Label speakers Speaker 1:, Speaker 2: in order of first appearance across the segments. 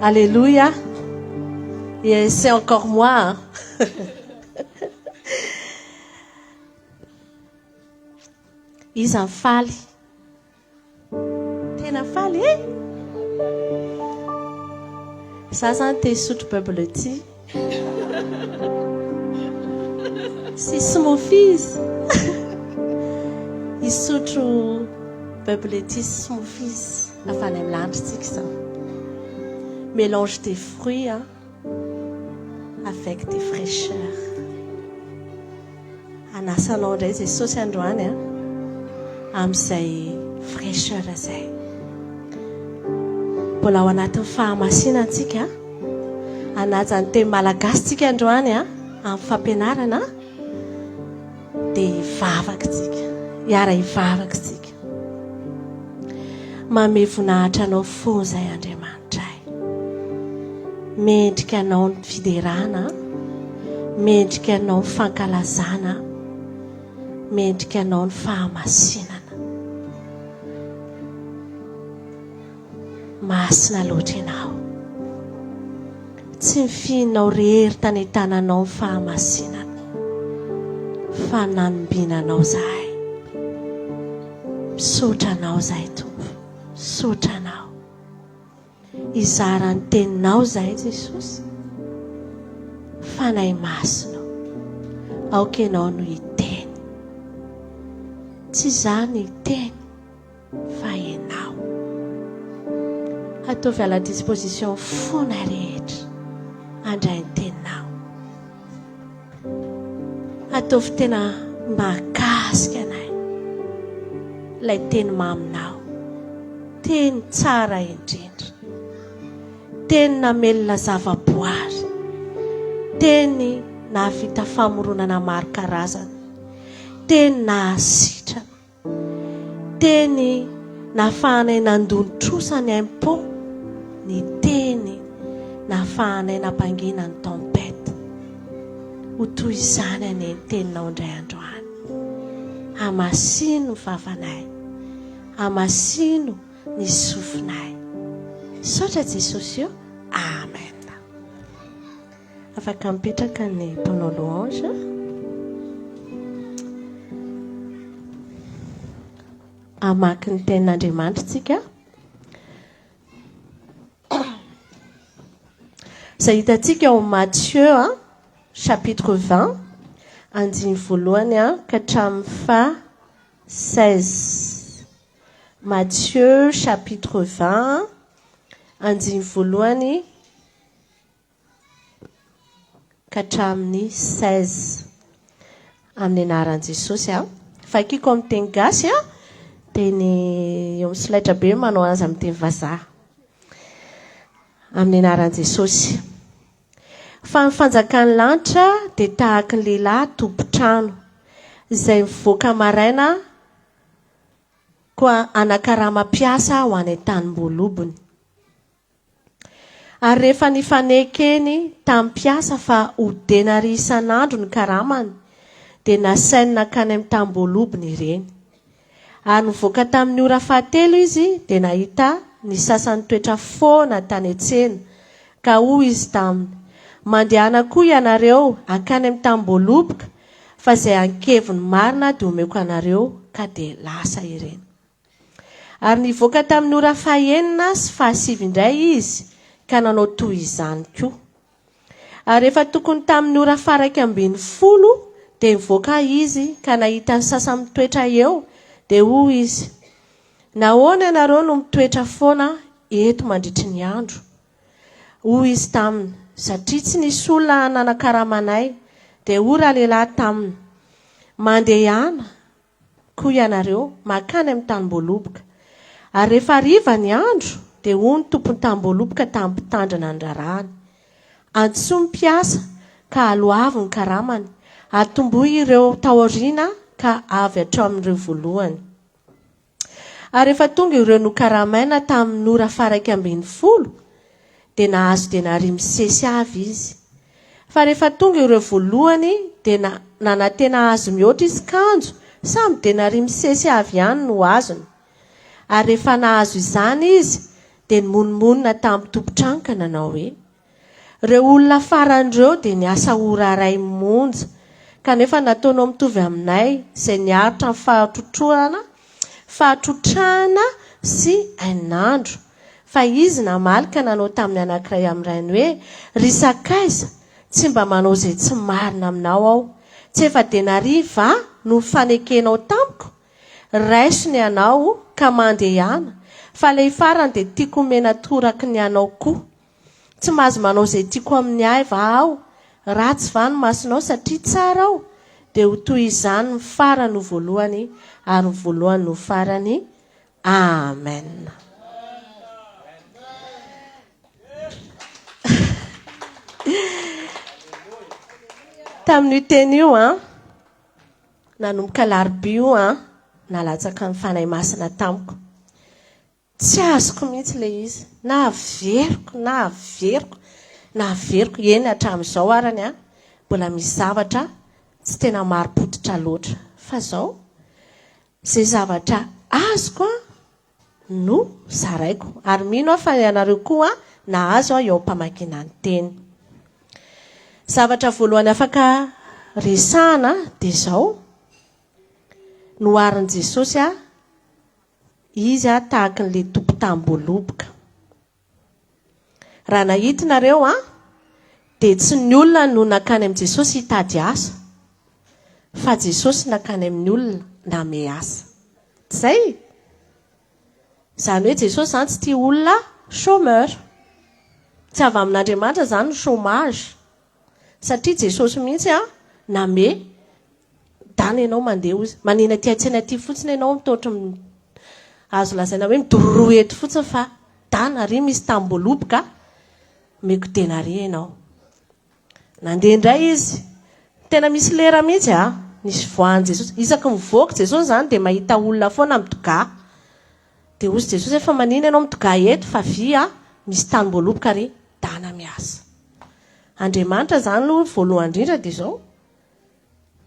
Speaker 1: Alléluia. Et c'est encore moi. Izy ny faly. Tena faly e. Za zany te hisotro bebele ty. Sisy mofo izy. Hisotro bebele ty sisy mofo izy. Afany amin'ny lanitra tsika zao. Mélange des fruits hein, avec des fraîcheurs. Anasanao ndray zay saosy androany amin'izay fraîcheur zay. Mbola ao anatin'ny fahamasinantsika anajan'ny teny malagasy tsika androany amin'ny fampianarana dia hivavaka tsika. Hiara hivavaka tsika. Manome voninahitra anao fo zay Andriamanitra. Mendrika anao ny fiderana, mendrika anao ny fankalazana, mendrika anao ny fahamasinana. Masina loatra ianao. Tsy mifihinao rehery tany an-tananao ny fahamasinana, fa nanombinanao zahay. Misaotra anao zahay Tompo, misaotra anao. Izara ny teninao zahay Jesosy. Fanahy masonao. Aoka ianao no hiteny. Tsy izaho no hiteny, fa ianao. Ataovy à la disposition fona rehetra handray ny teninao. Ataovy tena mahakasika anay. Ilay teny maminao. Teny tsara indrindra. Teny namelona zavaboary. Teny nahavita famoronana maro karazana. Teny nahasitrana. Teny nahafahanay nandony trosa ny aim-po. Ny teny nahafahanay nampangina ny tempête. Ho toy izany anie ny teninao indray androany. Hamasino ny vavanay. Hamasino ny sofinay. Saotra Jesosy io. Amen. Afaka mipetraka ny mpanao louange. Amaky ny tenin'Andriamanitra tsika. Izay hitantsika ao Matthieu chapitre 20 andiny voalohany ka hatramin'ny fa 16. Matthieu chapitre 20 andiny voalohany ka hatramin'ny 16 amin'ny anaran'i Jesosy fakiko amin'ny teny gasy teny eo amin'ny solaitra be manao azy amin'ny teny vazaha amin'ny anaran'i Jesosy. Fa ny fanjakan'ny lanitra dia tahaka ny lehilahy tompo-trano izay mivoaka maraina koa anakarama-piasa ho any an-tanimbolobony. Ary rehefa nifanekeny tamin'ny piasa fa ho denary isan'andro ny karamany dia nasainy nakany amin'ny tanimbolobony ireny. Ary nivoaka tamin'ny ora fahatelo izy dia nahita ny sasany toetra foana tany an-tsena ka hoy izy taminy, mandehana koa ianareo akany amin'ny tanimbolobika fa izay ankeviny marina dia omeko anareo ka dia lasa ireny. Ary nivoaka tamin'ny ora fahaenina sy fahasivy indray izy ka nanao toy izany koa. Ary rehefa tokony tamin'ny ora faraiky ambin'ny folo dia nivoaka izy ka nahita ny sasany mitoetra eo dia hoy izy, nahoana ianareo no mitoetra foana eto mandritry ny andro? Hoy izy taminy, satria tsy nisy olona nanakaramanay. Dia hoy rahalehilahy taminy, mandehana koa ianareo makany amin'ny tanimbolobika. Ary rehefa hariva ny andro dia hoy ny tompon'ny tanimbolobika tamin'ny mpitandrina ny rarahany, antsoa ny mpiasa ka aloavo ny karamany, atombohy ireo taoriana ka avy hatramin'ireo voalohany. Ary rehefa tonga ireo nokaramaina tamin'ny ora faraiky ambin'ny folo dia nahazo denary misesy avy izy. Fa rehefa tonga ireo voalohany dia nanantena azo mihoatra izy kanjo, samy denary misesy avy ihany no azony. Ary rehefa nahazo izany izy dia nymonmonina tamin'ny tompotrankana anao hoe ireo olona faran'ireo dia niasa ora ray monja kanefa nataonao mitovy aminay izay niaritra ny fahatrotrana sy ainandro fa izy namalika nanao tamin'ny anankiray amin'irainy hoe ry sakaiza tsy mba manao izay tsy marina aminao aho tsy efa dia nariva no fanekenao tamiko raiso ny anao ka mandehana fa ilay farany dia tiako omena toraky ny anao koa tsy mahazo manao izay tiako amin'ny ahy va aho ratsy va ny masonao satria tsara aho dia ho toy izany ny farany ho voalohany ary ny voalohany ho farany. Amen. Tamin'io teny io nanomboka larobia io nalatsaka ny fanahy masina tamiko. Tsy azoko mihitsy le izy. Naveriko eny hatramin'izao arany mbola misy zavatra tsy tena mari-potitra loatra fa zao izay zavatra azoko no zaraiko ary mino aho fa ianareo koa nahazo eo am-pamakiana ny teny. Zavatra voalohany afaka resahana dia izao noharin' Jesosy izy tahaka n'ilay tompo tamboloboka. Raha nahitinareo dia tsy ny olona no nakany amin'i Jesosy hitady asa fa Jesosy nakany amin'ny olona name asa. Zay izany hoe Jesosy zany tsy tia olona chômeur. Tsy avy amin'Andriamanitra zany ny chômage satria Jesosy mihitsy name dana ianao mandeha ozy manina ty atsena ty fotsiny ianao mitotra azo lazaina hoe midororo eto fotsiny fa dana ry misy tamboloboka meko denari ianao. Nandeha indray izy tena misy lera mihitsy nisy voan'ny Jesosy isaky mivoaka Jesosy zany dia mahita olona foana midoga dia ozy Jesosy efa manina ianao midoga eto fa via misy tamboloboka ry dana miasa. Andriamanitra zany no voalohany indrindra dia izao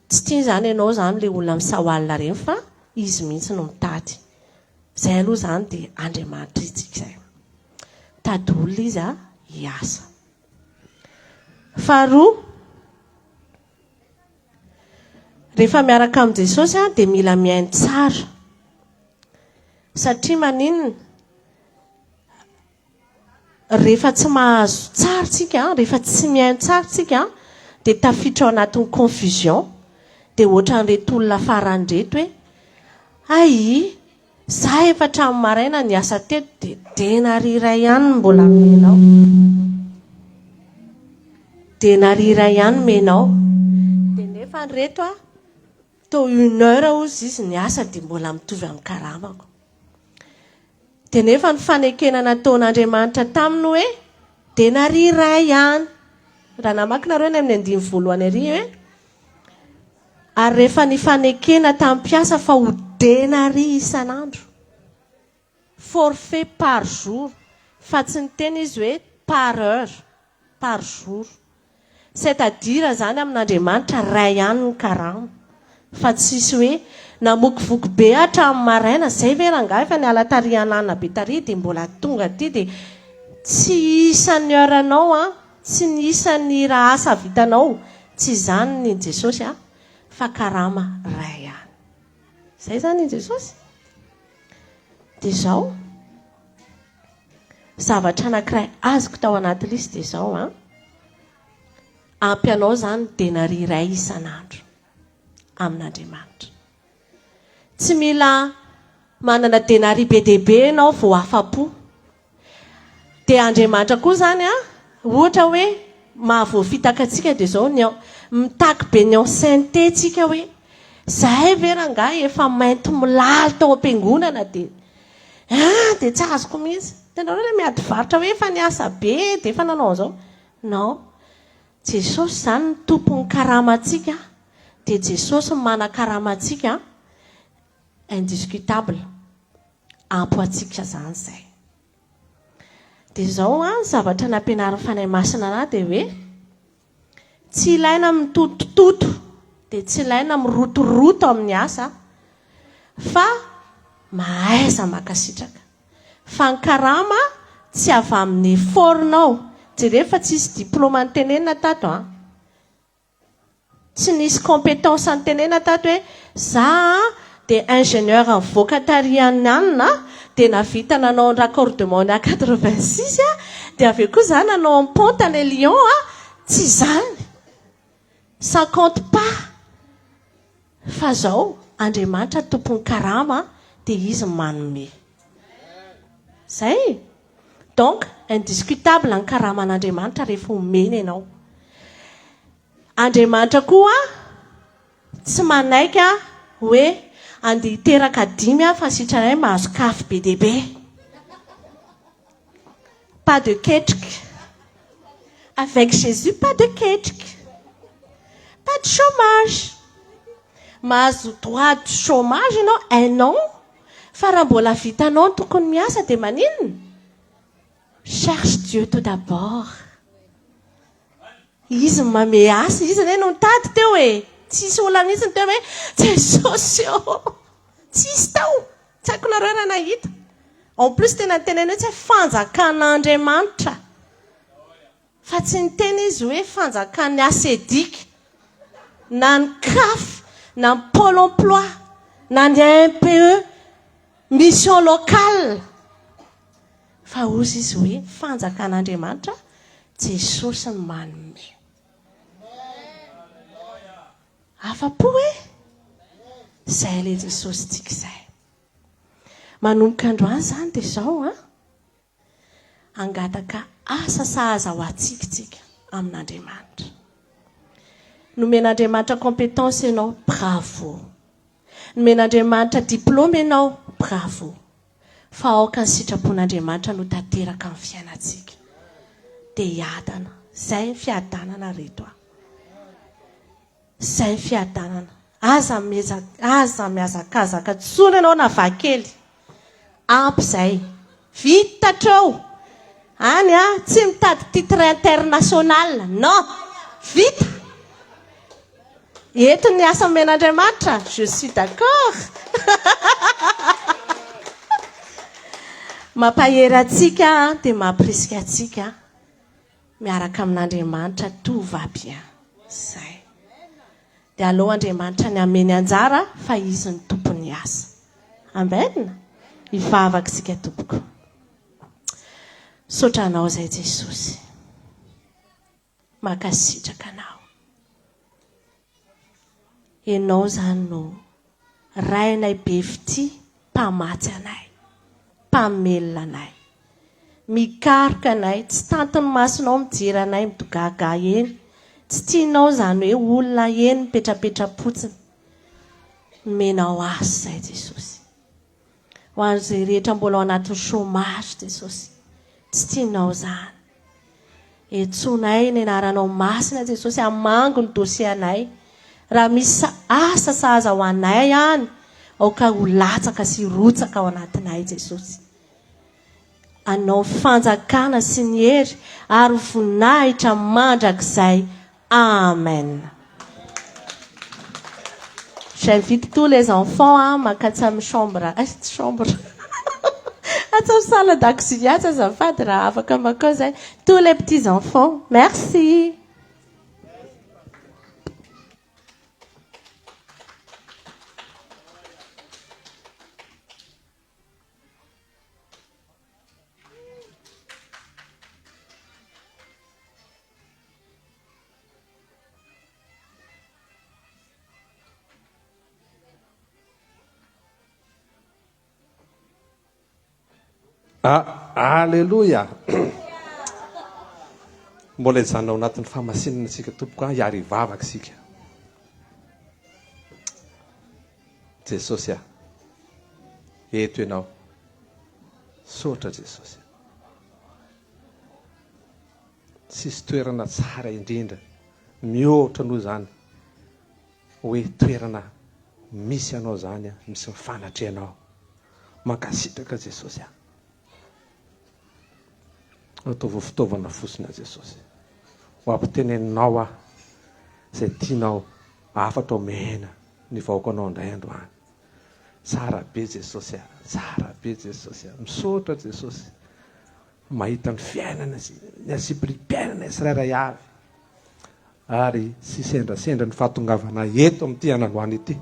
Speaker 1: tsy tia zany ianao zany le olona misaoalina reny fa izy mihitsy no mitady. Zay aloha zany dia Andriamanitra itsika zay tady olona izy hiasa. Faharoa, rehefa miaraka amin'i Jesosy dia mila miaino tsara satria maninona rehefa tsy mahazo tsara tsika rehefa tsy miaino tsara tsika dia tafiditra ao anatin'ny confusion dia ohatran'ireto olona faran'ireto hoe ay za efa hatramin'ny maraina ny asa teto dia denari iray ihany mbola menao denari iray ihany menao dia nefa nyreto tao 1 heure ozy izy ny asa dia mbola mitovy amin'ny karamako. Dia nefa ny fanekena nataon'Andriamanitra taminy hoe denari iray ihany. Raha namakinareo ny amin'ny 1 ary hoe ary rehefa ny fanekena tamin'ny mpiasa fa ho denari isan'andro forfait par jour fa tsy ny teny izy hoe par heure par jour c'est-à-dire zany amin'Andriamanitra ray ihany ny karama fa tsisy hoe namokivoky be hatramin'ny maraina zay ve rangahy efa ny alatarianana be tary dia mbola tonga ty dia tsy isan'ny heuranao tsy ny isan'ny raha asa vitanao tsy izany ny Jesosy fa karama ray ihany. Zay zany ny Jesosy. Dia izao zavatra anankiray azoko tao anaty lisy dia izao ampy anao zany denari iray isan'andro amin'Andriamanitra. Tsy mila manana denari be dehibe ianao vao afa-po. Dia Andriamanitra koa zany ohatra hoe mahavoafitaka antsika dia izao mitaky be ny enceinte tsika hoe zahay ve rangahy efa mainty milaly tao am-piangonana dia tsy azoko mihitsy. Tenareo ilay miady varotra hoe efa niasa be dia efa nanao an'izao. Non. Jesosy zany ny tompon'ny karamatsika dia Jesosy mana karamatsika indiscutable ampo atsika zany zay. Dia izao zavatra nampianarin'ny fanahy masina ana dia hoe tsy ilaina mitotototo dia tsy ilaina mirotoroto amin'ny asa fa mahaiza makasitraka fa ny karama tsy avy amin'ny fornao jerefa tsisy diplôma ny tenenina tato tsy nisy compétence ny tenenina tato hoe za dia ingénieur en vocatarianana dia navita nanao raccordement à 86 dia avy eo koa za nanao en ponte any Lyon tsy zany ça compte pas fa zao Andriamanitra tompony karama dia izy manome zay donc indiscutable ny karaman'Andriamanitra rehefa omeny ianao Andriamanitra koa tsy manaiky hoe andeha hiteraka 5 fa sitranay mahazo kafy be dia be pas de ketriky avec Jésus pas de ketriky pas de chômage mahazo droit de chômage ianao un an fa raha mbola vitanao tokony miasa dia maninona cherche Dieu tout d'abord izy mame asa izy ane no mitady teo hoe tsisy olona mihitsy teo hoe Jesosy tsisy tao tsy haiko nareo raha nahita en plus tena tenena hoe tsy fanjakan'Andriamanitra fa tsy niteny izy hoe fanjakan'ny asedika na ny CAF na ny Pôle emploi na ny MPE mission locale fa ozy izy hoe fanjakan'Andriamanitra Jesosy ny manome afa-po hoe zay le Jesosy tika izay manomboka androany zany dia zao angataka asa sahaza ho atsikitsika amin'Andriamanitra nomen'Andriamanitra compétence ianao bravo nomen'Andriamanitra diplôme ianao bravo fa aoka ny sitrapon'Andriamanitra no tanteraka amin'ny fiainantsika dia hiadana zay fiadanana reto zay fiadanana aza miazakazaka tsony ianao na vakely ampy zay vitatrao any tsy mitady titre international non vita eto ny asa men'Andriamanitra je suis d'accord mampahery atsika dia mampirisika atsika miaraka amin'Andriamanitra tovabia zay dia aleo Andriamanitra ny ameny anjara fa izy ny tompony asa amen hivavaka sika tompoko sotranao zay Jesosy makasitraka anao ianao zany no rainay be fity mpamatsy anay mpamelona anay mikaroka anay tsy tantony masonao mijery anay midogaga eny tsy tianao zany hoe olona eny mipetrapetra-potsiny nomenao asa zay Jesosy ho an'izay rehetra mbola ao anatin'ny chômage Jesosy tsy tianao zany etsonay ny anaranao masina Jesosy hamango ny dosie anay raha misy asa sahaza ho anay any aoka ho latsaka sy rotsaka ao anatinay Jesosy anao fanjakana sy ny hery ary voninahitra mandrakizay amen. J'invite tous les enfants makatsa amin'ny chambre chambre atao salle d'auxiliaire azafady raha afaka makao zay tous les petits enfants merci.
Speaker 2: Alléluia. Mbola hijanona ao anatin'ny famasinana sika tompoko hiary hivavaka sika. Jesosy eto ianao. Sotra Jesosy. Tsisy toerana tsara indrindra mihoatra noho zany hoe toerana misy anao zany misy mifanatry anao. Mankasitraka Jesosy ataovy fitaovana fosina Jesosy ho ampiteneninao izay tianao afatra omena ny vahoakanao indray androany. Tsara be Jesosy tsara be Jesosy misaotra Jesosy mahita ny fiainana ny asiprim-piainana sirairay avy ary sy sendrasendra ny fahatongavana eto amin'ity anandroany ity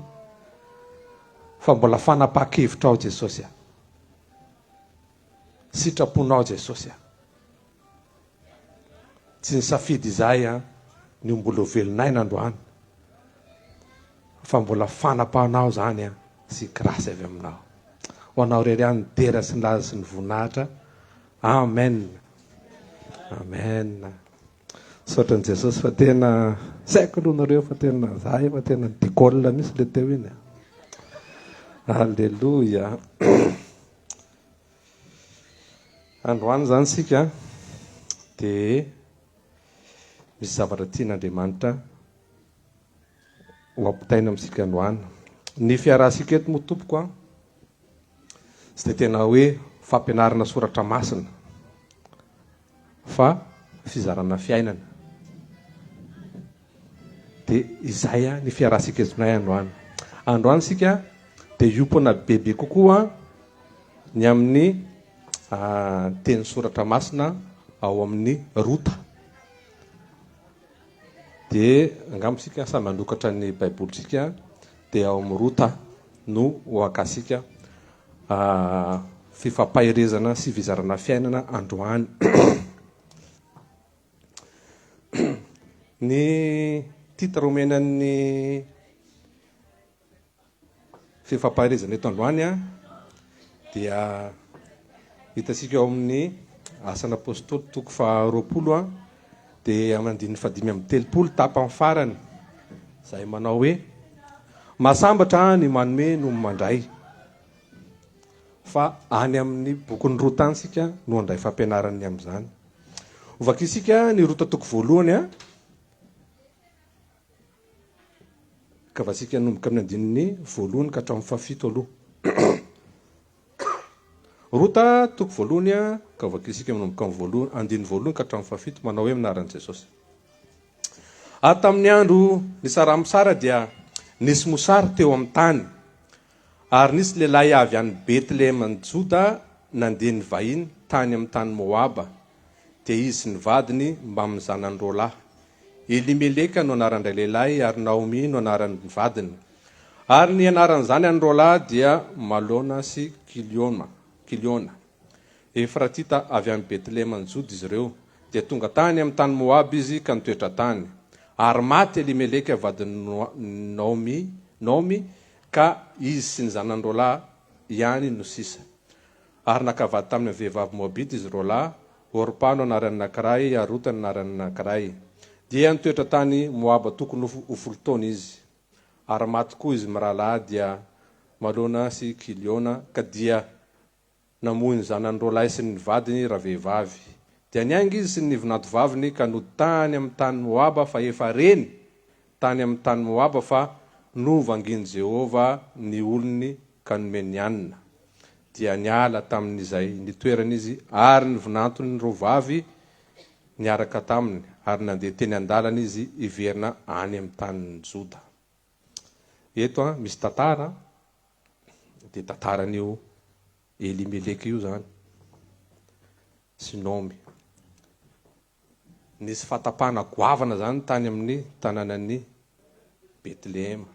Speaker 2: fa mbola fanapa-kevitra ao Jesosy a sitraponao Jesosy a tsy ny safidy izay a ny mbola velonay nandroany fa mbola fanapahanao zany a sy grasy avy aminao ho anao rery any dera sy ny laza sy ny voninahitra amen amen saotran' Jesosy fa tena saiko aloha nareo fa tena zahay fa tena dikôla misy le teo iny alleloia androany zany sika de misy zavatra tian'Andriamanitra ho ampitaina amintsika androany ny fiarahansika eto moa tompoko a tsy de tena hoe fampianarana soratra masina fa fizarana fiainana de izay a ny fiarahansika etonay androany sika de iompona bebe kokoa ny amin'ny teny soratra masina ao amin'ny rota de angambosika samy mandokatra ny baibolitsika de ao amin'ny rota no hoakasika fifampahirezana sy fizarana fiainana androany ny titre omenan'ny fifampahirezana eto androany a dia hitasika ao amin'ny asan'ny apôstôly toko 20 de amandiny 5:30 tapany farany zay manao hoe Mahasambatra ny manome no mandray fa any amin'ny bokon'ny rota ansika no andray fampianarany amin'izany ovakisika ny rota toko 1 a ka vasika nomboka amin'ny andininy 1 ka hatramin'ny 7 aloha rota toko 1 a ka vakisika nomboka amin'ny 1 andininy 1 ka hatramin'ny 7 manao hoe minaran'i Jesosy ary tamin'ny andro ny saramisara dia nisy mosary teo amin'ny tany ary nisy lehilahy avy any Betlehema ny Joda nandeha ny vahiny tany amin'ny tany Moaba dia izy sy ny vadiny mba amin'ny zanany roalahy Elimeleka no anaran'ilay lehilahy ary Naomi no anaran'ny vadiny ary ny anaran'izany any roalahy dia Malona sy Kiliona Efratita avy any Betlehema ny Joda izy ireo dia tonga tany amin'ny tany Moaba izy ka nitoetra tany ary maty Elimeleka vadiny Naomi ka izy sy ny zanany roalahy ihany no sisa ary nakavady tamin'ny vehivavy Moabita izy roalahy Orpa no anaran'ny anankiray ary Ruta no anaran'ny anankiray dia nitoetra tany Moaba tokony ho 10 taona izy ary maty koa izy mirahalahy dia Malona sy Kiliona ka dia namoy ny zanany roalahy sy ny vadiny raha vehivavy dia niainga izy sy ny vinanto vaviny ka no tany amin'ny tany Moaba fa efa reny tany amin'ny tany Moaba fa no vanginy Jehova ny olony ka nomeny anina dia niala tamin'izay nitoerana izy ary ny vinantony roavavy niaraka taminy ary nandeha teny an-dalana izy iverina any amin'ny tanin'ny Joda eto misy tantara dia tantaran'io Elimeleka io zany sy Naomi nisy fatapahana goavana zany tany amin'ny tanànan'ny Betlehema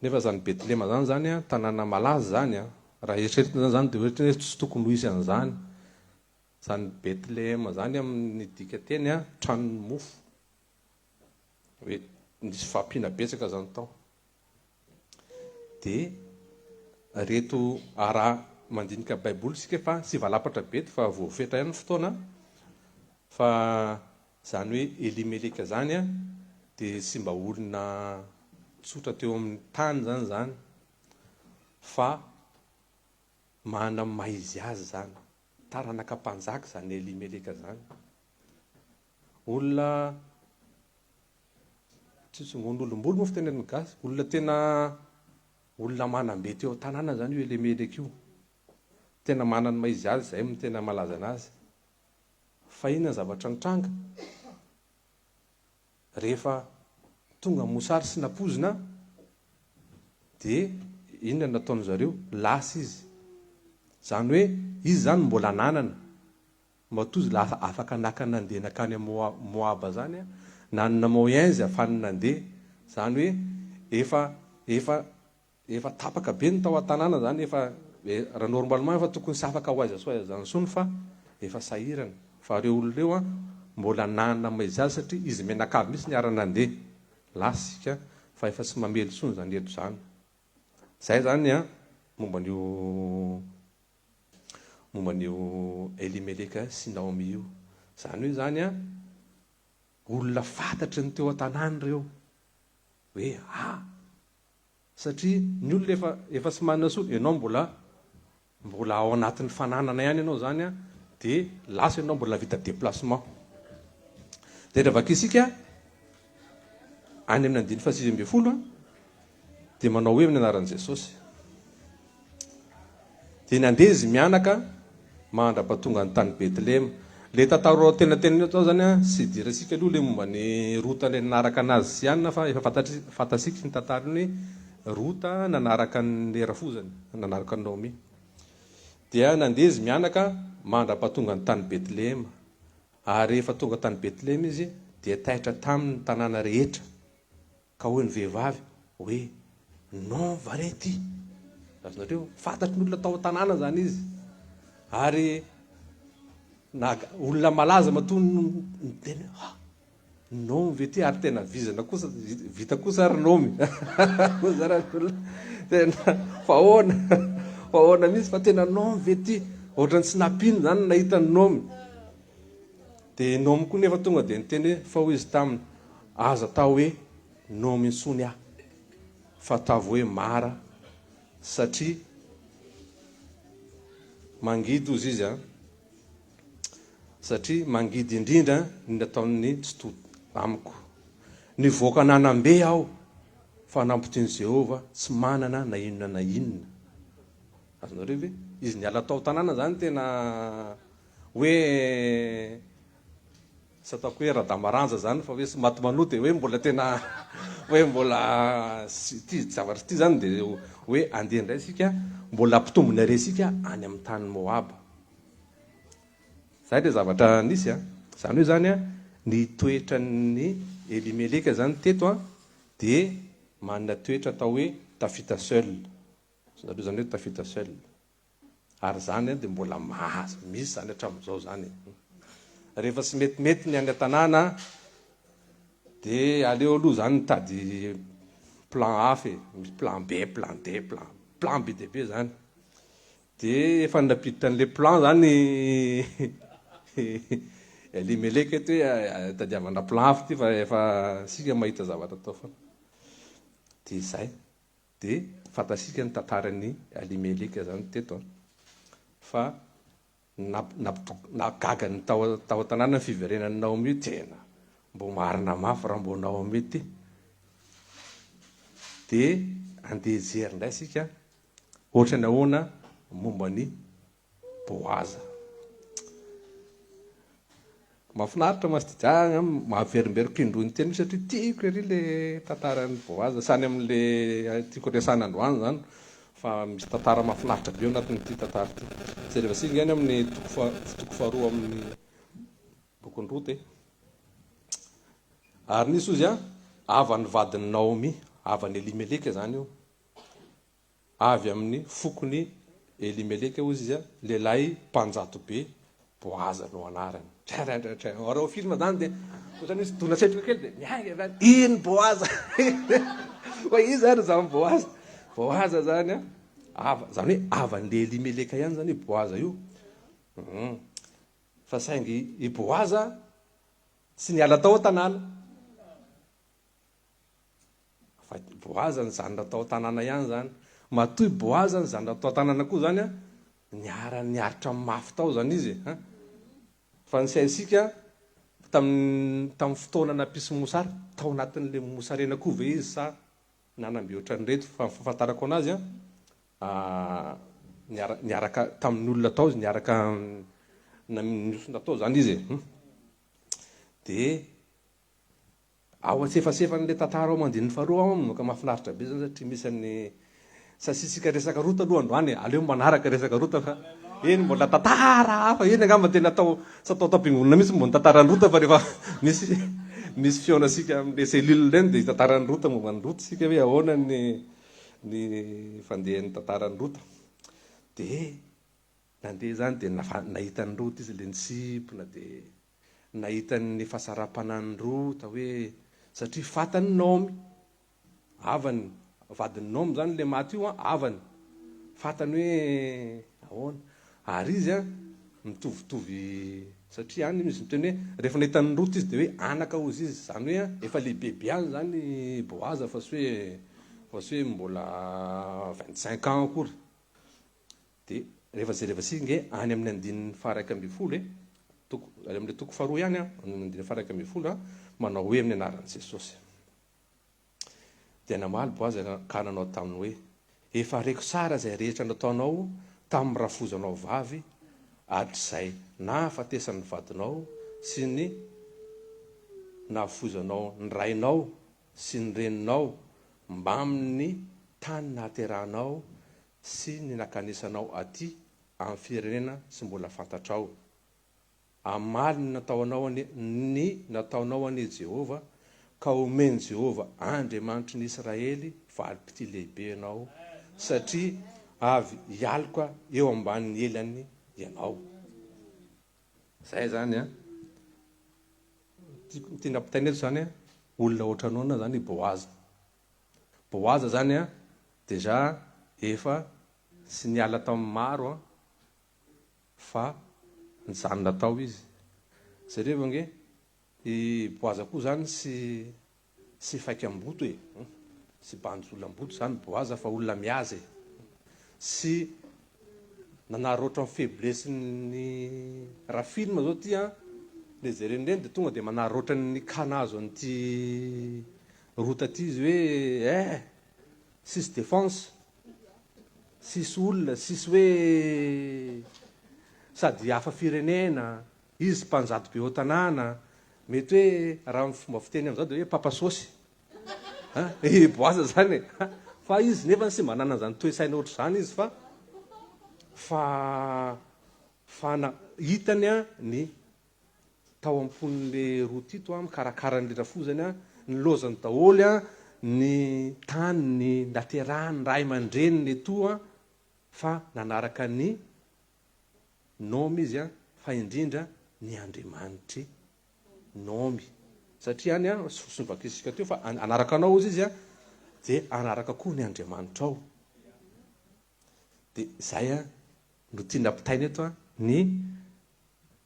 Speaker 2: nefa zany Betlehema zany a tanàna malaza zany a raha eritreretina zany dia ohatry tsy tokony ho isy an'izany zany Betlehema zany amin'ny dika teny a tranon'ny mofo hoe nisy fampiana betsaka zany tao dia reto araha mandinika baiboly sika fa sy valapatra bety fa voafetra ihany fotoana fa zany hoe Elimeleka zany a dia sy mba olona tsotra teo amin'ny tany zany fa mana maizy azy zany taranaka mpanjaka zany Elimeleka zany olona tsisy ngon'olom-bolo moa fitenen'ny gasy olona tena olona manambe teo tanàna zany io Elimeleka io tena manany maizy azy zay no tena malaza anazy fa inona zavatra nitranga rehefa tonga mosary sy napozina dia inona nataony zareo lasa izy zany hoe izy zany mbola nanana matozy lasa afaka naka nandeha nakany moaba zany a nanona moyenzy afany nandeha zany hoe efa tapaka be ny tao an-tanàna zany efa raha normalement efa tokony sy afaka ho aiza so aiza zany sony fa efa sahirana fa reo olo reo a mbola nanana maizy azy satria izy menakavy misy niara nandeha lasika fa efa sy mamely sony zany eto zany zay zany a momban'io Elimeleka sy Naomi io zany hoe zany a olona fantatry ny teo an-tanàny reo hoe satria ny olona efa sy manana soa ianao mbola ao anatin'ny fananana ihany ianao zany a dia lasa ianao mbola vita déplacement dia rehefa vakisika any amin'ny 9:6 dia manao hoe amin'ny anaran'i Jesosy dia nandeha izy mianaka mandra-pahatonga ny tany Betlehema le tantaro tena tao zany a sy dirasika aloha le momba ny rota le nanaraka anazy sy anina fa efa fantasika ny tantara ny rota nanaraka ny erafozany nanaraka ny Naomi dia nandeha izy mianaka mandra-pahatonga ny tany Betlehema ary rehefa tonga tany Betlehema izy dia taitra tamin'ny tanàna rehetra ka hoe ny vehivavy hoe non varety azonareo fantatry ny olona tao an-tanàna zany izy ary olona malaza matony ny teny nomy ve ty ary tena vizana kosa vita kosa ary nomy tena fahoana misy fa tena nomy ve ty ohatrany tsy napiny zany nahita ny nomy dia nomy koa nefa tonga dia niteny hoe fa ho izy taminy aza tao hoe nomy nsony aho fa tavo hoe mara satria mangidy ozy izy satria mangidy indrindra ny nataony tsy to amiko ny voaka nanambe aho fa nampotiny Jehova tsy manana na inona azonareo ve izy niala tao tanàna zany tena hoe sy ataoko hoe radamaranja zany fa hoe sy maty manoty hoe mbola tena hoe mbola ty zavatra ty zany dia hoe andeha indray sika mbola ampitombony are sika any amin'ny tany Moaba zay le zavatra nisy zany hoe zany ny toetra ny Elimeleka zany teto dia manana toetra atao hoe tafita seul zany hoe tafita seul ary zany dia mbola mahazo misy zany hatramin'izao zany rehefa sy metimety ny any an-tanàna dia aleo aloha zany mitady plan A misy plan B plan D plan B dia be zany dia efa napiditra an'le plan zany Elimeleka eto hoe tadiavana plan A ty fa efa sika mahita zavatra tao foana dia izay dia fantasika ny tantarany Elimeleka zany teto fa nagaga ny tao an-tanàna ny fiverenan'ny Naomi tena mbo marina mafy raha mbo Naomi ty dia andeha jery indray sika ohatra ny ahoana momba ny Boaza mahafinaritra masitijana mahaverimberiko indrony teny satria tiako ery le tantaran'ny Boaza sany amin'le tiako resana androany zany fa misy tantara mahafinaritra be anatin'ity tantara ty zay rehefa singa any amin'ny toko faharoa amin'ny bokon'ny Rota ary nisy ozy avy vadiny Naomi avany Elimeleka zany io avy amin'ny fokony Elimeleka ozy izy lehilahy mpanjato be Boaza no anarany raha film zany dia ohatrany misy dona setroka kely dia miainga iny Boaza fa izy ary zany Boaza zany zany hoe avan'le Elimeleka ihany zany Boaza io fa saingy i Boaza tsy niala tao an-tanàna fa Boaza ny zanona tao an-tanàna ihany zany matoy Boaza ny zanona tao an-tanàna koa zany niaritra mafy tao zany izy fa nysaisika tamin'ny fotoana nampisy mosary tao anatin'le mosarena koa ve izy sa nanambe ohatran'ny reto fa fahafantarako anazy niaraka tamin'ny olona tao izy niaraka nisona tao zany izy dia ao atsefasefany tantara ao mandinin'ny faharoa ao maka mahafinaritra be zany satria misy an'ny sasisika resaka rota aloha androany aleo manaraka resaka rota fa eny mbola tantara hafa eny angamba tena atao sy atao tampingolona mihitsy mbony tantaranyrota fa rehefa misy fionasika amle selule reny de tantaranyrota momba ny rota sika hoe ahoana ny fandehan'ny tantaranyrota de nandeha zany de nahita ny rota izy le nisipona de nahita ny fahasara-panan'ny rota hoe satria fatany nomy avany vadiny nomy zany le maty io avany fatany hoe ahoana ary izy mitovitovy satria any izy miteny hoe rehefa nahita ny rota izy de hoe anaka ozy izy zany hoe efa lehibehibe any zany boaza fa sy hoe mbola 25 ans akory de rehefa zay rehefa sika nge any amin'ny andininy faraka amby folo amin'le toko faharoa ihany amin'ny andininy faraka amby folo manao hoe amin'ny anaran'i Jesosy de namaly boaza ka nanao taminy hoe efa reko sara zay rehetra nataonao tamin'ny rafozanao vavy hatr'izay nahafatesan'ny vadinao sy ny nahafozanao ny rainao sy ny reninao mba amin'ny tany nahaterahanao sy ny nakanisanao aty amin'ny firenena sy mbola fantatrao amaly ny nataonao ane Jehova ka omeny Jehova Andriamanitry ny Israely valipity lehibe ianao satria avy hialoka eo ambanin'ny elany ianao zay zany tiana ampitaina eto zany olona ohatranona zany boaza zany deja efa sy niala tamin'ny maro fa nyzany natao izy satria vange i boaza koa zany sy faiky amboto sy banjolam-boto zany boaza fa olona miazy sy nanary ohatran'ny faiblesse-ny raha film zao ty le jerenireny de tonga de manary ohatran'ny kanazo an'ty rota ty izy hoe sisy défense sisy olona sisy hoe sady hafa firenena izy mpanjady be ao-tanàna mety hoe raha ny fomba fiteny am'izao de hoe papasosy boaza zany fa izy nefa sy manana zany toe-saina ohatr' zany izy fa hitany ny tao ampon'le rotito mikarakarany rafozany ny lozany daholy ny tany ny naterahany ray aman-dreny ny toa fa nanaraka ny nomy izy fa indrindra ny Andriamanitry nomy satria any sovakisika teo fa anaraka anao izy izy de anaraka koa ny Andriamanitra ao de zay no tiana ampitaina eto ny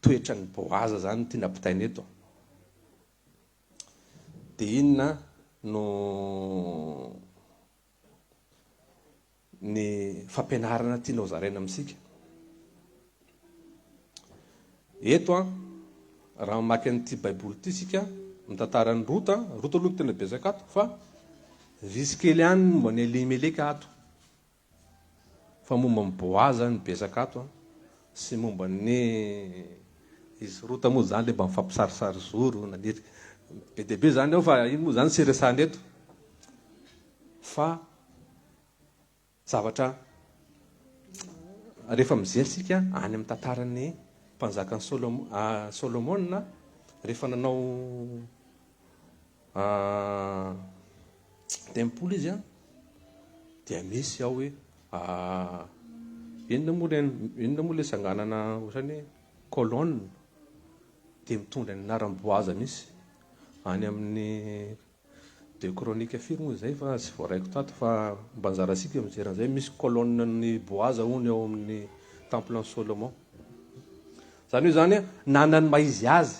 Speaker 2: toetra ny boaza zany no tiana ampitaina eto de inona no ny fampianarana tianao zaraina amitsika eto raha mamaky an'ity baiboly ty sika mitantarany rota aloha tena betsaka ato fa visy kely any momba ny Elimeleka ato fa momba ny boaza ny betsaka ato sy momba ny izy rota moa zany le mba mifampisarisary zoro naniry be deaibe zany ao fa iny moa zany sy resany eto fa zavatra rehefa mijery sika any amin'ny tantarany mpanjakany Solomona rehefa nanao tempoly izy dia misy ao hoe inona moa le sanganana ohatrany colonne de mitondra ny anaran'ny boaza misy any amin'ny 2 Chroniques firy moa zay fa tsy voaraiko tato fa mba njarasika mijeran'izay misy colonne ny boaza ony ao amin'ny temple ny Solomon zany hoe zany nanany maizy azy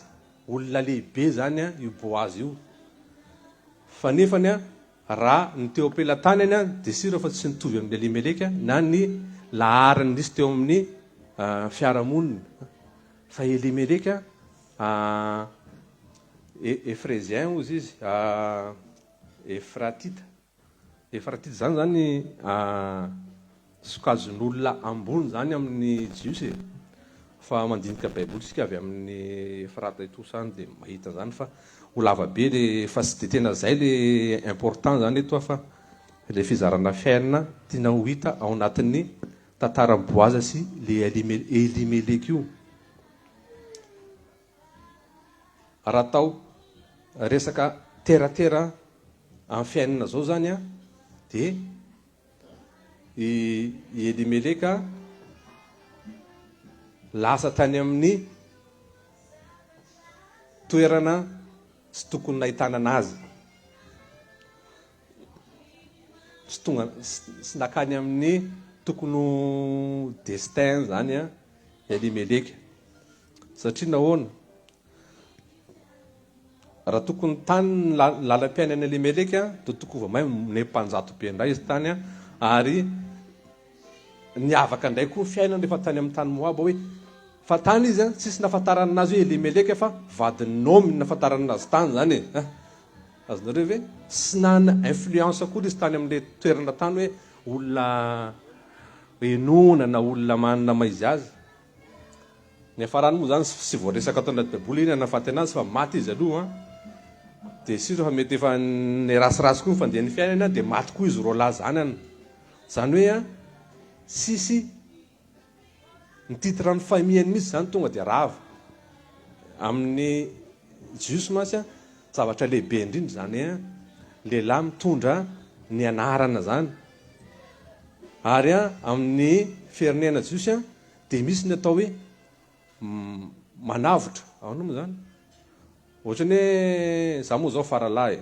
Speaker 2: olona lehibe zany io boazy io fa nefany raha ny teo ampelatany de sira fa tsy nitovy amin'ny Elimeleka na ny lahariny nisy teo amin'ny fiarahamonina fa Elimeleka Efrésien ozy izy Efratita zany sokajin'olona ambony zany amin'ny jiosy fa mandinika baiboly sika avy amin'ny Efrata itosany de mahita zany fa ho lavabe le fa tsy de tena zay le important zany eto fa le fizarana fiainana tiana ho hita ao anatin'ny tantaram-boaza sy le elimeleka io. Raha atao resaka teratera amin'ny fiainana zao zany a, dia i elimeleka lasa tany amin'ny toerana sy tokony nahitana anazy, sy nakany amin'ny tokony destin zany a elimeleka. Satria nahoana? Raha tokony tany lalam-piainana elimeleka dia tokony va mahay nempanjato be indray izy tany a, ary niavaka indray koa fiainana rehefa tany amin'ny tany moaba, hoe fa tany izy a tsisy nafantarana anazy hoe elimeleka fa vadiny nomy nafantarana anazy tany zany e. Azonareo ve sy nana influence koa izy tany amin'le toerana tany hoe olona enona na olona manana maizy azy. Ny afarany moa zany sy voaresaka tao anaty baiboly iny anafaty anazy fa maty izy aloha, dia sisa fa mety efa nirasirasy koa ny fandehan'ny fiainana, dia maty koa izy roa lahy zanany. Zany hoe a sisy ny titre ny famille mihitsy zany tonga dia rava amin'ny jiosy masy a. Zavatra lehibe indrindra zany a lehilahy mitondra ny anarana zany, ary a amin'ny firenena jiosy a dia misy ny atao hoe manavotra. Ahoana moa zany? Ohatrany hoe za moa zao faralahy,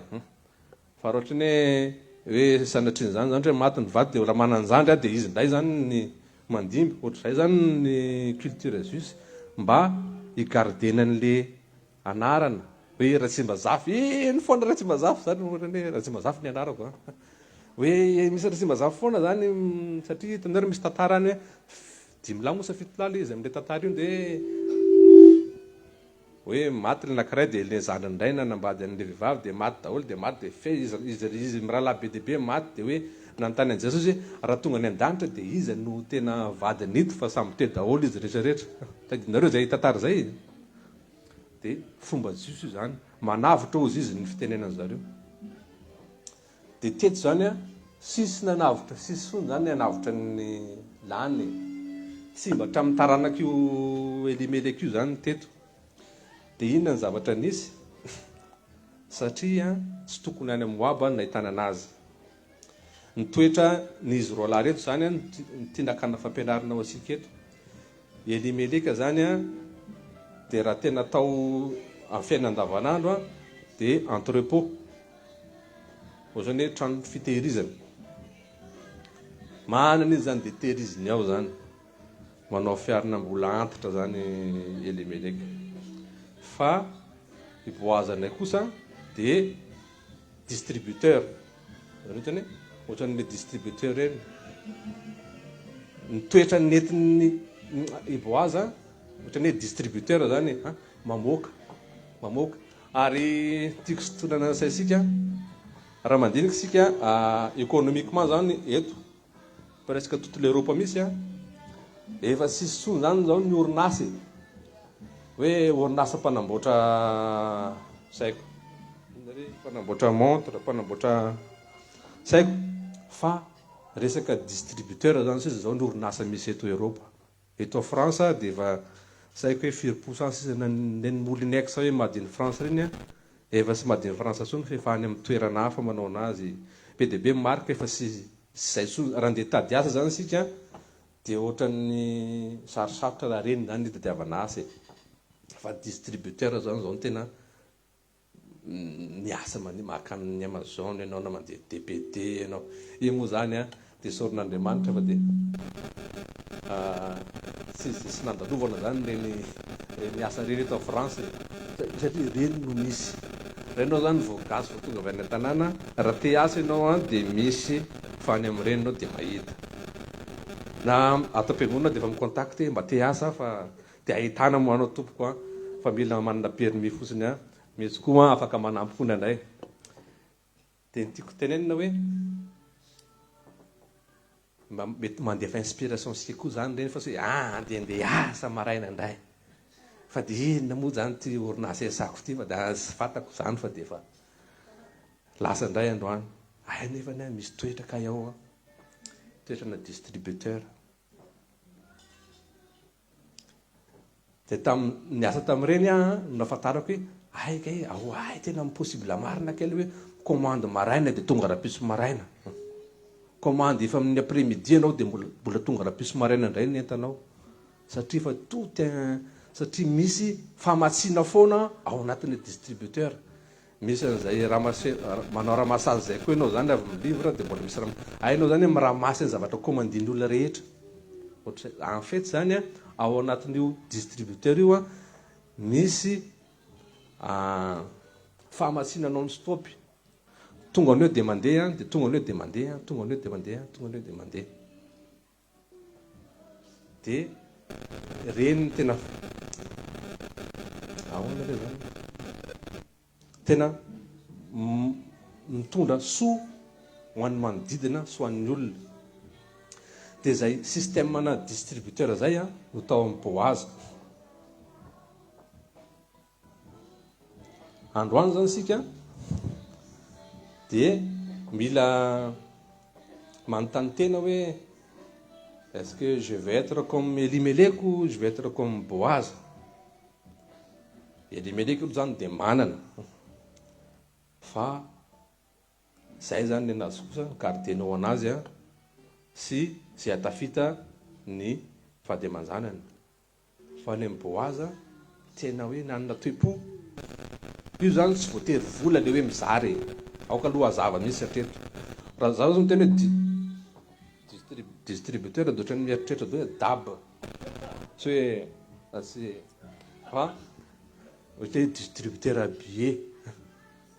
Speaker 2: fa raha ohatrany hoe sanatriny zany zany hoe maty ny vady dia raha mananjandry a dia izy ndray zany ny mandimby. Ohatr'izay zany ny culture jiosy, mba higardenan'le anarana hoe Ratsimbazafy. Iny foana Ratsimbazafy zany, ohatrany hoe Ratsimbazafy ny anarako hoe misy Ratsimbazafy foana zany, satria hitanareo misy tantarany hoe 5 lahy moa sa 7 lahy izy amin'le tantara io, dia hoe maty le anankiray dia le zanany indray nanambady an'le vehivavy dia maty daholo, dia maty dia izy mirahalahy be dia be maty, dia hoe nanontany an'i Jesosy hoe raha tonga any an-danitra dia iza no tena vadiny ito fa samy te daholo izy rehetrarehetra. Tadinareo zay tantara zay. Dia fomba jiosy io zany, manavotra ozy izy ny fitenenany zareo. Dia teto zany a sisy nanavotra, sisy fony zany nanavotra ny lany, sy mba hatramin'ny taranak'io elimeleka io zany teto. Dia inona ny zavatra nisy? Satria tsy tokony any amin'ny moaba ny nahitana anazy. Ny toetra n'izy roa lahy reto zany a ny tinakana fampianarana ho asika eto. Elimeleka zany a dia raha tena atao amin'ny fiainana andavanandro a dia entrepôt, ohatrany hoe trano fitehirizana. Manana izy zany dia tehiriziny ao zany, manao fiarina mbola antitra zany elimeleka. Fa i boazanay kosa dia distributeur. Ohatran'le distributeur reny. Ny toetra nentin'ny i boaza ohatrany hoe distributeur zany, mamoaka. Ary tiako sotonana saisika, raha mandinika sika économiquement zany eto presque toute l'Europe misy a, efa sisy tsony zany zao ny orinasy hoe orinasa mpanamboatra saiko, mpanamboatra montre, mpanamboatra saiko, fa resaka distributeur zany sisa zao ny orinasa misy eto Europe. Eto France dia efa saiko hoe 4% sisa ny Molinex hoe madiny France reny a, efa sy madiny France tsony fa efa any amin'ny toerana hafa manao anazy. Be dia be marika efa sy zay tsony. Raha andeha tady asa zany sika dia ohatran'ny sarosarotra raha reny zany hitadiavana asa. Fa distributeur zany zao no tena niasa makany Amazon ianao na mandeha DPD ianao. Io moa zany a dia soron'Andriamanitra fa dia sy nandalovana zany reny asa reny eto France, satria reny no misy. Renao zany voankazo fa tonga avy any an-tanàna, raha te asa ianao a dia misy fa any amin'ireny ianao dia mahita. Na ato am-piangonana dia efa mikontakty mba te asa fa dia ahitana moa anao tompoko a, fa mila manana permis fotsiny a, misy koa afaka manampy koa indraindray. Dia ny tiako tenenina hoe mety mandefa inspiration sika koa zany reny, fa sy hoe andeha asa maraina indray, fa dia inona moa zany ty orinasa esako ty, fa dia sy fantako zany, fa dia efa lasa indray androany. Nefa misy toetra ka ao, toetrana distributeur. dia niasa tamin'ireny nafantarako hoe aika ay tena possible marina kely hoe commande maraina dia tonga rapiso maraina, commande efa amin'ny après-midi anao dia mbola tonga rapiso maraina indray ny entanao, satria fa satria misy famatsiana foana ao anatin'ny distributeur. Misy an'izay manao ramassage zay koa ianao zany avy livre dia mbola misy hainao zany miramasy ny zavatra commandin'ny olona rehetra. En fait zany ao anatin'io distributeur io misy famatsiana non stop, tonga anao dia mandeha, dia tonga anao dia mandeha, tonga anao dia mandeha, tonga anao dia mandeha. Dia reny tena ahoana le zany tena mitondra soa ho an'ny manodidina sy ho an'ny olona. Dia zay système-na distributeur zay no tao amin'ny boaza. Androany zany sika dia mila manontany tena hoe est-ce que je vais être comme Elimelech ou je vais être comme Boaz? Elimelech io zany dia manana, fa zay zany ny nazy kosa gardenao anazy sy zay atafita ny fady aman-janany. Fa ny Boaz tena hoe nanana toe-po. Io zany tsy voatery vola le hoe mizary, aoka aloha hazava misy hatreto. Raha zaho zany tena hoe distributeur dia ohatrany mieritreritra hoe dab, tsy hoe asy fa ohatra hoe distributeur billet,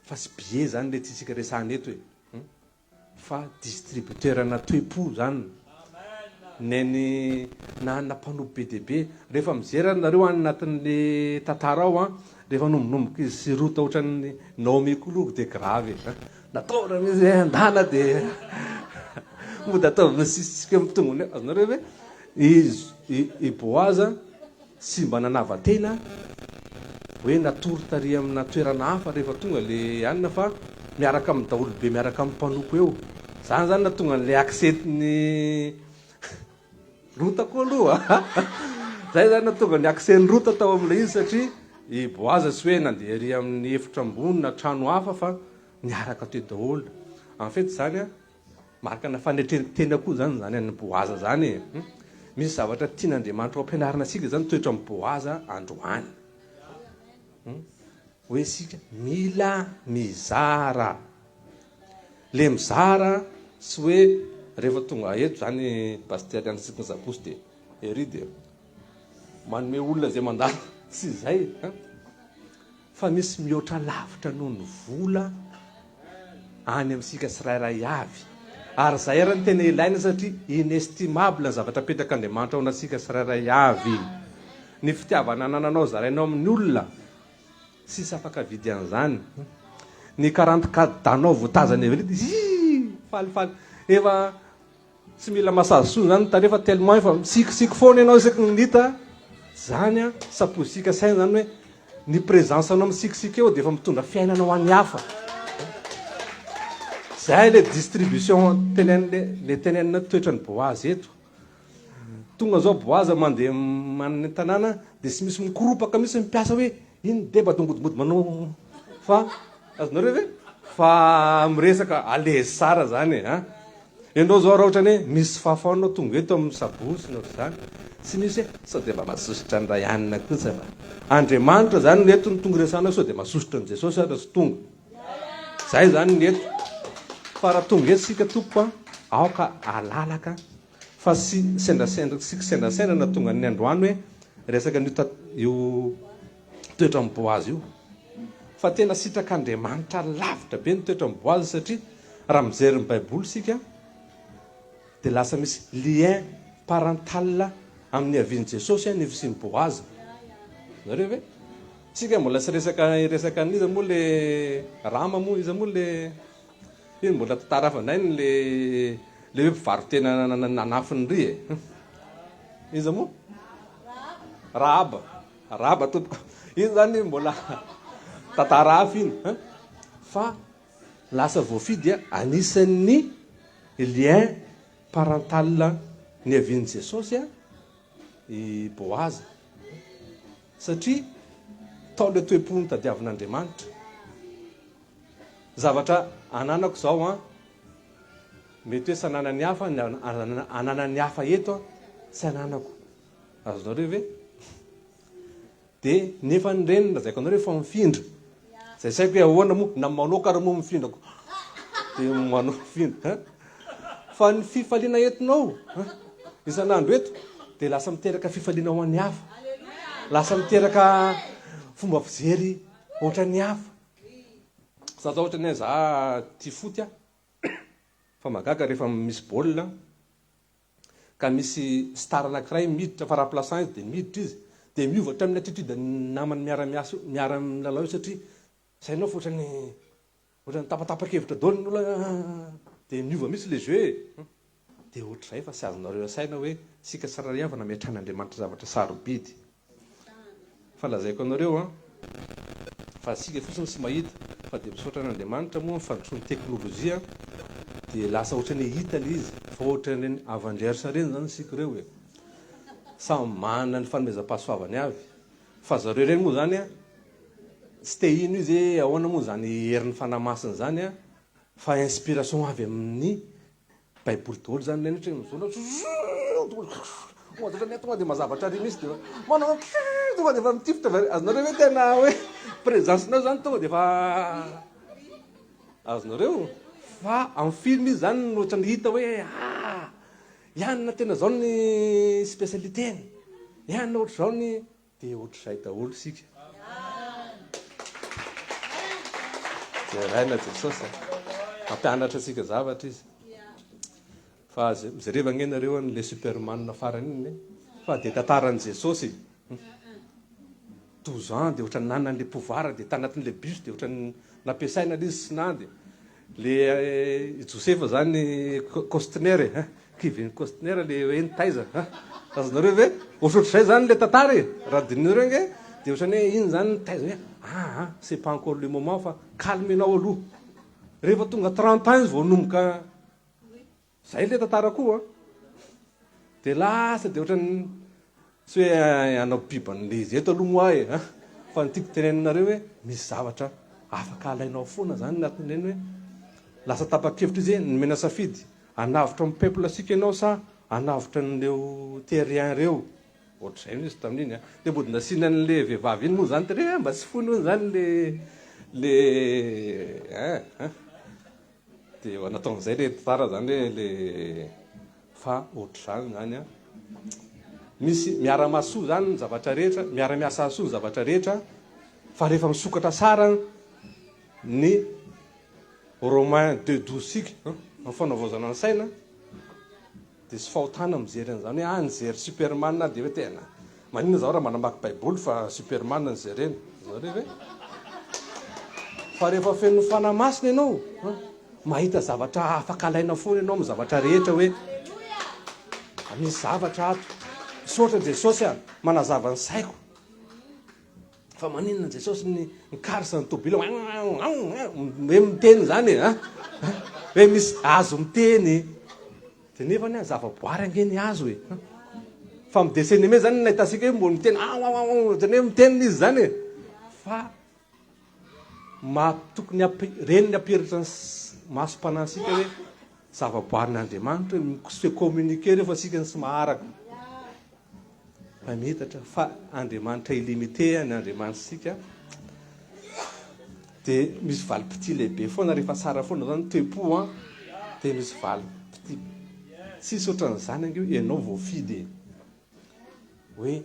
Speaker 2: fa sy billet zany le tiasika resahana eto hoe, fa distributeur na toe-po zany. Neny nanana mpanompo be dia be, rehefa mijery nareo anatin'le tantara ao rehefa nombonomboka izy sy rota ohatran'ny naome koloko dia grave, natao raha misy andana dia mody atao misisika amin'ny tongony. Azonareo hoe i Boaz sy mba nanava-tena hoe natory tary amina toerana hafa rehefa tonga le anina, fa miaraka amin'ny daholo be, miaraka amin'ny mpanompo eo. Zany zany natonga n'le accès-ny rota koa aloha. Zay zany natonga ny accès-ny rota tao amin'ilay izy, satria i Boaz sy hoe nandeha ery amin'ny efitra ambony na trano hafa, fa niaraka teo daholo. En fait zany marika na fanetretena koa zany an'ny Boaz zany. Misy zavatra tian'Andriamanitra ao ampianarina asika zany toetra amin'ny Boaz androany, hoe sika mila mizara. Le mizara sy hoe rehefa tonga eto zany paster antsika ny Sabotsy dia ery dia manome olona zay mandalo, sy zay, fa misy mihoatra lavitra noho ny vola any amintsika tsirairay avy. Ary zay ary ny tena ilaina, satria inestimable ny zavatra petrak'Andriamanitra ao antsika tsirairay avy. Ny fitiavana anananao zarainao amin'ny olona sisy afaka vidy an'izany. Ny 44 danao voatazana evely falifaly efa tsy mila masazy soa zany tarefa tellement efa misikisiky foana ianao isaky ny nita zany saposika saina zany hoe ny présence anao misikisiky eo dia efa mitondra fiainana ho an'ny hafa. Zay le distribution le tenenina toetrany Boaz eto. Tonga zao Boaz mandeha manany tanàna dia sy misy mikoropaka misy mipiasa hoe iny deba dongodongody manao, fa azonareo hoe fa miresaka alezy tsara zany ianao zao raha ohatrany hoe misy fahafaonao tonga eto amin'ny Sabotsy na zany, sy misy hoe sao dia mba masosotra ny ray anina kosa, fa Andriamanitra zany ny eto ny tonga resana sao dia masosotra ny Jesosy ary sy tonga. Zay zany ny eto. Fa raha tonga eto sika tompo aoka alalaka, fa sy sendrasendra sika sendrasendra na tonga ny androany hoe resaka io toetra amin'ny Boaz io. Fa tena sitrak'Andriamanitra lavitra be ny toetra amin'ny Boaz, satria raha mijery ny Baiboly sika dia lasa misy lien parental amin'ny avian'i Jesosy ny fisian'i Boaz. Zareo ve sika mbola sy resaka n'iza moa le rama moa, iza moa le iny mbola tantara hafa nainy le hoe mpivarotena nanafiny ry iza moa Rahaba tompoko, iny zany mbola tantara hafa iny, fa lasa voafidy anisan'ny lien parental ny avian'i Jesosy i Boaz. satria tao le toe-pony tadiavin'Andriamanitra. Zavatra ananako zao a mety hoe sananany hafa ananany hafa eto sy ananako. Azonareo ve? Dia nefa ny reniny lazaiko anareo fa mifindra. Zay saiko hoe ahoana moa na manao karaha moa mifindrako. Dia manao mifindra. Fa ny fifaliana entinao isan'andro eto dia lasa miteraka fifaliana ho an'ny hafa. Lasa miteraka fomba fijery ohatran'ny hafa. Sa zao ohatra ny hoe za tia foty a, fa magaga rehefa misy baolina ka misy star anankiray miditra fa raha-plaçant izy dia miditra izy dia miovatra amin'ny attitude namany miara-milalao satria sainao fa ohatran'ny tapatapa-kevitra daholo ny olona dia miova misy le jeu. Dia ohatr'izay fa sy azonareo saina hoe sika sarary havana miatran'Andriamanitra zavatra sarobidy. Fa lazaiko anareo a fa sika fotsiny sy mahita fa dia misaotra an'Andriamanitra moa mifandotroan'ny teknôlôjia dia lasa ohatran'ny hita le izy fa ohatran'ny avandrersa reny zany sika ireo hoe samy manana ny fanomezam-pahasoavany avy. Fa zareo reny moa zany a tsy te ino izy ahoana moa zany herin'ny fanamasina zany a fa inspiration avy amin'ny baiboly daholo zany neny ohatran'ny tonga dia mazavatra ry misy dia manao tonga dia fa mitifitra azonareo hoe tena hoe présencenao zany tonga dia fa azonareo fa amin'ny film izy zany ohatran'ny hita hoe ianona tena zao ny spécialiteny, ianona ohatr' zao ny dia ohatr'izay daholo sika. Dia raina Jesosy mampianatra antsika zavatra izy. Fa mijereva ngenareo le superman farany iny fa dia tantaran'i Jesosy 12 ans dia ohatran'ny nanan'le pouvoir dia tanatin'le bus dia ohatran'ny nampiasaina izy sy nady. Le Josefa zany Costner Kevin Costner le hoe nitaiza. Azonareo ve ohatrohatr'izay zany le tantara raha dinareo nge dia ohatran'ny hoe iny zany nitaiza hoe c'est pas encore le moment fa calmenao aloha. Rehefa tonga 30 ans izy vao nomboka zay le tantara koa dia lasa dia ohatran'ny sy hoe anao biban'le izy eto aloha moa e fa nytiako teneninareo hoe misy zavatra afaka alainao foana zany natin'ireny hoe lasa tapa-kevitra izy nomena safidy anavitra amin'ny peuple asika ianao sa anavitra n'leo terrien reo ohatr'izay izy tamin'iny dia mbo nasiana n'le vehivavy iny moa zany tena mba tsy fony zany le dia nataon'izay le tantara zany hoe le fa ohatr'izany zany a misy miara-masoa zany ny zavatra rehetra miara-miasa soa ny zavatra rehetra fa rehefa misokatra sara ny Romain 2:12 sika amin'ny fanaovozana ny saina dia sy fahotana mijery an'izany hoe nijery superman dia hoe tena maninona zao raha manamaky baiboly fa superman nijereny zareo hoe fa rehefa feno fanamasina ianao mahita zavatra afaka alaina foana ianao amin'ny zavatra rehetra hoe misy zavatra ato misaotra Jesosy manazava ny saiko fa maninona Jesosy ny karisa ny tobilo hoe miteny zany hoe misy azo miteny dia nefa ny zava-boary angeny azo e fa midesenime zany nahitasika hoe mbo miteny hoe miteny izy zany fa tokony reny ny apiritra ny masom-panansika hoe zava-boarin'Andriamanitra se communiquer rehefa sika ny sy maharaka fa mihitatra fa Andriamanitra illimité ny Andriamanitra sika dia misy valim-pity lehibe foana rehefa tsara foana zany toe-po dia misy valim-pity sisy ohatran'izany ange ianao voafidy hoe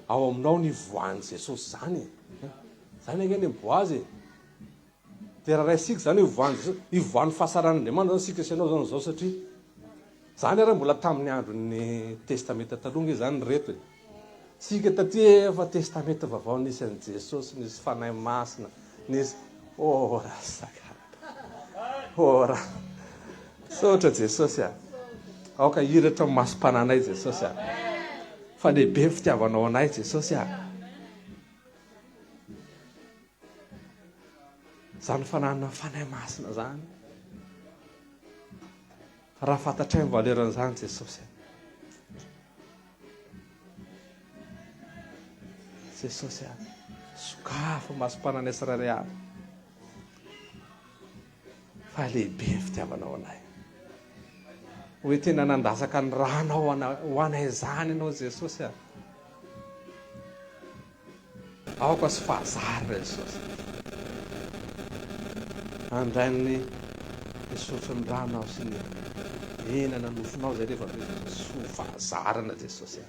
Speaker 2: ao aminao ny voan'i Jesosy zany zany ange ny boazy dia raha raisika zany hoe voan'i Jesosy ivoan'ny fahasaran'Andriamanitra zany sika sy ianao zany zao satria zany raha mbola tamin'ny andron'ny testamenta taloha zany reto sika taty efa testamenta vaovao nisy an'i Jesosy nisy fanahy masina nisy ora ora saotra Jesosy aoka hiratra masom-pananay Jesosy fa lehibe ny fitiavanao anay Jesosy zany fananana fanahy masina zany raha fantatray ny valeran'izany Jesosy jesosy a sokafo masompanana siraray aby fa lehibe ny fitiavanao anay hoe tena nandasaka ny ranao ho anay zany ianao jesosy a aoka sy fahazara jesosy andrainy misotro ny ranao sy ny enana nofonao zay rehefa so fahazarana jesosy a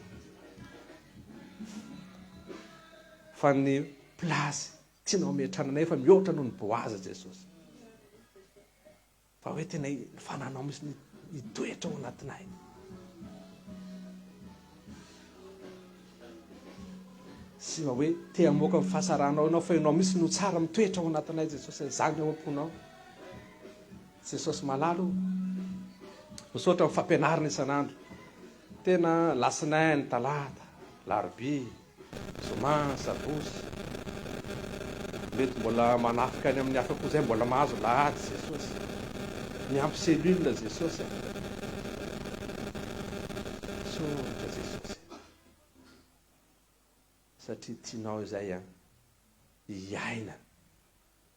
Speaker 2: fa ny plasy tianao miatrananay fa mihoatra noho ny boaza jesosy fa hoe tena fananao misy hitoetra ao anatinay sy ma hoe te hamoaka ny fahasaranao ianao fa ianao misy no tsara mitoetra ao anatinay jesosy zany ao am-ponao jesosy malalo misaotra ny fampianarina isan'andro tena lasinainy talata larobia zoma sabotsy mety mbola manafika any amin'ny hafa koa zay mbola mahazo lahady jesosy miampy selula jesosy sotra jesosy satria tianao izay a hiaina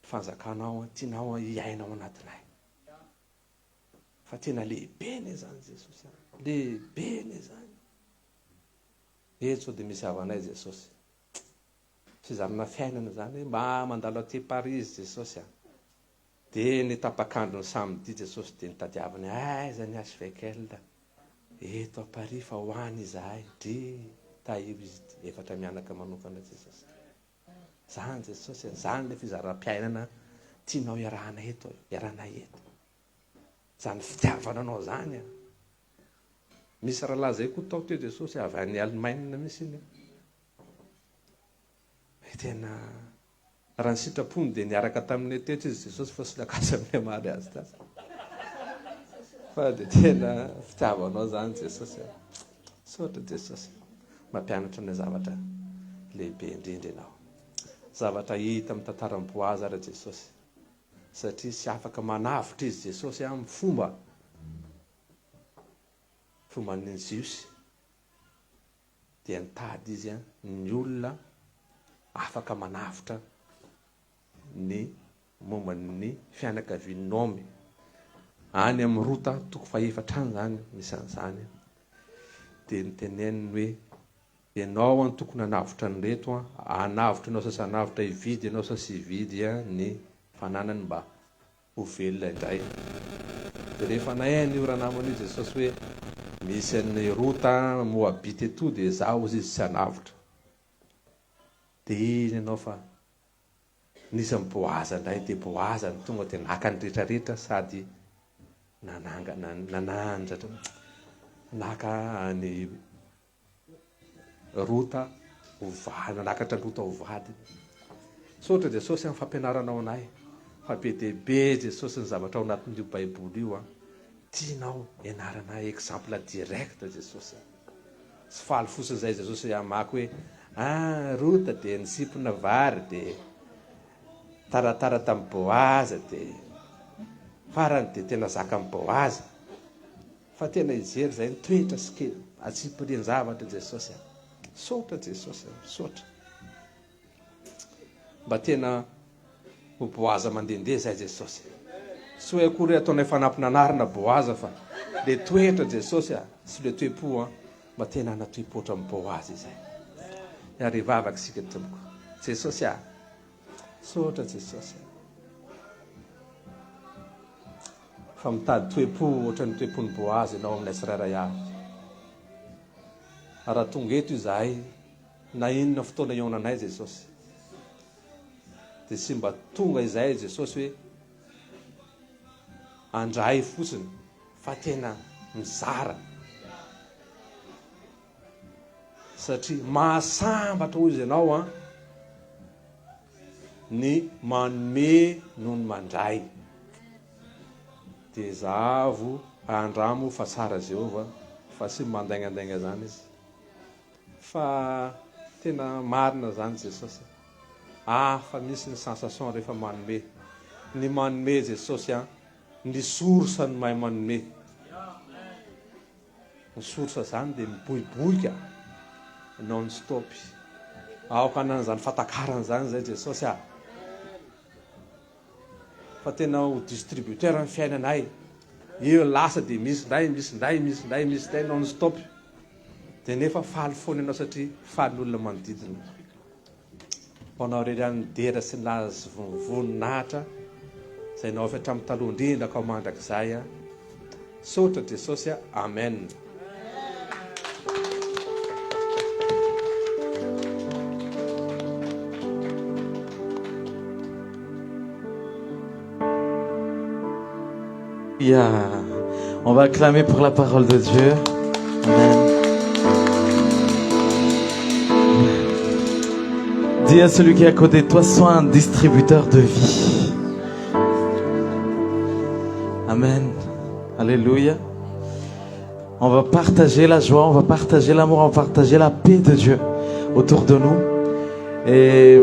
Speaker 2: fanjakanao tianao hiaina ao anatinay fa tena lehibe ne zany jesosy lehibe ne zany etso dia misy havanay jesosy fizarana fiainana zany mba mandalo aty Paris jesosy dia ny tapakandro ny samedi jesosy dia nitadiavany aiza ny hvkl eto a Paris fa hoany izahay dri tahivo izy efatra mianaka manokana jesosy zany jesosy zany le fizaram-piainana tianao iarahana eto zany fitiavana anao zany misy rahalahy zay koa tao teo jesosy avy any Allemagne misy iny tena raha ny sitrapony dia niaraka tamin'ny teto izy jesosy fa sy lakasa amin'ny amary azy tasy fa dia tena fitiavanao zany jesosy sotra jesosy mampianatra ny zavatra lehibe indrindra ianao zavatra hita amin'ny tantaran'ny boaza ara jesosy satria sy afaka manavitra izy jesosy amin'ny fomban'ny jiosy dia nitady izy ny olona afaka manavitra ny momban'ny fianakavian'ny nome any amin'ny rota toko faefatra any zany misy an'izany dia niteneniny hoe ianao any tokony hanavitra ny reto hanavitra ianao sasy hanavitra hividy ianao sasy hividy ny fananany mba ho velona indray dia rehefa nahainy io ranamana io jesosy hoe misy ny rota moabity eto dia zaho izy tsy hanavitra dia iny ianao fa nisy ny boaza indray dia boaza ny tonga dia naka ny rehetrarehetra sady nanandratra naka ny rota hovady nanakatra ny rota hovady sotra jesosy amin'ny fampianaranao anay fa be dehibe jesosy ny zavatra ao anatin'io baiboly io tianao ianarana exemple direct jesosy sy faly fosiny zay jesosy amaky hoe rota dia nisipona vary dia taratara tamin'ny boaza dia farany dia tena zaka amin'ny boaza fa tena ijery zay nitoetra sy kely atsipiriany zavatra jesosy sotra jesosy sotra mba tena ho boaza mandehandeha zay jesosy sy hoe akory ataonay fanampinanarina boaza fa le toetra jesosy sy le toe-po mba tena hanatoe-potra amin'ny boaza izay ary vavaka sika tompoko jesosy sotra jesosy fa mitady toe-po ohatra ny toe-pony boaza ianao aminay tsirairay avy raha tonga eto izahay na inona fotoana ionanay jesosy dia sy mba tonga izay jesosy hoe andray fotsiny fa tena mizara satria mahasambatra hoy izy ianao ny manome noho ny mandray dia zavo andramo fa tsara Jehova fa sy mandaingandainga zany izy fa tena marina zany jesosy fa misy ny sensation rehefa manome ny manome jesosy ny sorsa ny mahay manome ny sorsa zany dia miboiboika non stop aoka anan'izany fatakarana zany zay Jesosy a. Fa tena ho distributeur amin'ny fiainanay. Io lasa dia misy ndray non stop. Dia nefa faly foana ianao satria faly olona manodidina. Honao rerany dera sy nazy voninahitra izay nao avy hatramin'ny taloha indrindra ka mandrakizay a. Sotra Jesosy a. Amen.
Speaker 3: On va acclamer pour la parole de Dieu. Amen. Dis à celui qui est à côté de toi, sois un distributeur de vie. Amen. Alléluia. On va partager la joie, on va partager l'amour, on va partager la paix de Dieu autour de nous. Et